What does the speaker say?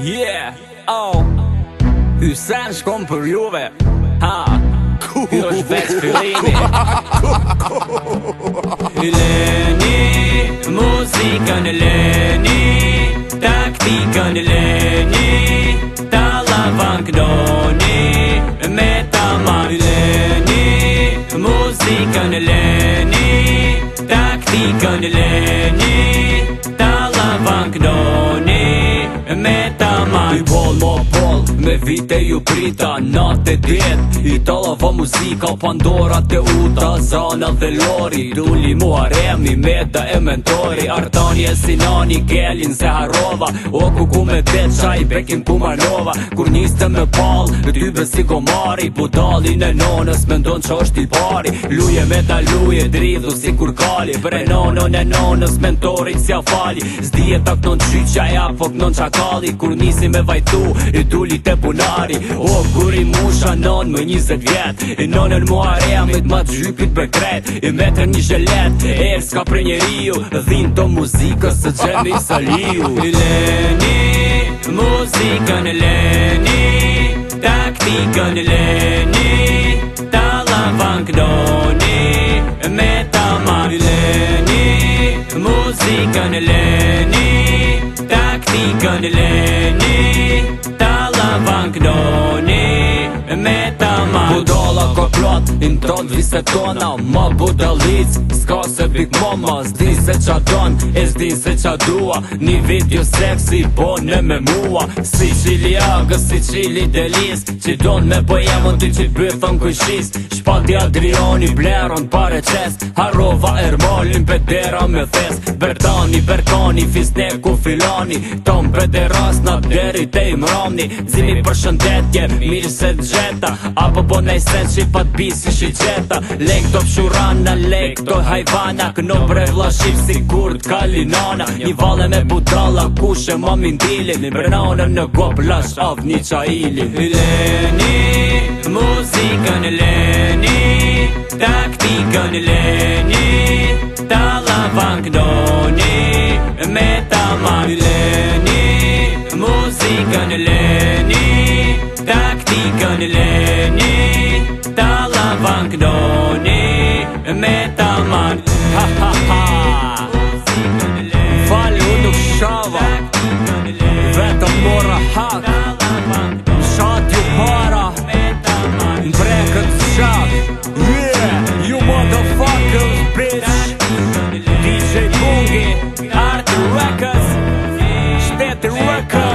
Yeah, oh Hysen shkom për juve Ha Kjo është veç fillimi Leni Muzikën leni Taktikën leni Talavan këdoni Me tamar leni Muzikën leni Taktikën leni Talavan këdoni Me tamar I bol mo bol Me vite ju prita Natë e dit I talava muzika Pandora te uta Zana dhe lori Dulli mu aremi Meda e mentori Artani e Sinani Gelin se harova O kuku me beqa I bekin Pumanova Kur niste me pal Dybe si gomari Budalin e nonës Mendon që është I pari Luje me da luje Dridhu si kur kali Bre nonon e nonës Mentorit si afali Zdije tak non qyqa Ja fok non qakali Kur nisi me vajtu I dulli te punari O kur I musha non më 20 vjet I nonën mu aremit ma gjypit bekret I metër një zhelet E s'ka pre njeriu Dhin to muzikës së gjemi saliu Leni Muzikën leni Taktikën leni Talavan këdoni Me tamar leni Muzikën leni Taktikën leni Talavan këdoni Me tamar Budala ko plot In ton vise tona Ma budalic Ska se big mama Zdi se qa don E zdi se qa dua Një video seksi Bone me mua Si qili agës Si qili delis Që don me bojemon Ty që bëthon kujshis Shpati Adriani Bleron pare qes Harova Ermalin Pedera me thes Bertani Berkani Fisneku Filani Tom Pederasna Deri te Imramni Zimi për shëndetje Mirë se gjeta Apo bo nej sen që I pat bisi shi gjeta Lek do pshurana Lek do hajvana Këno bre vla shif si kurd kalinana Një vale me budala Kushe ma mindilin Brenanën në gop lash av një qaili Leni Muzikën leni Taktikën leni Talavan këdoni Me tamar leni Muzikën leni Taktikën leni Talavan këdoni Me tamar Ha ha ha Fali u nuk shava Vetëm mora hak Shat ju para Mbrekët shak Yeah, you motherfuckers bitch DJ Bungi Art Records Shteti Records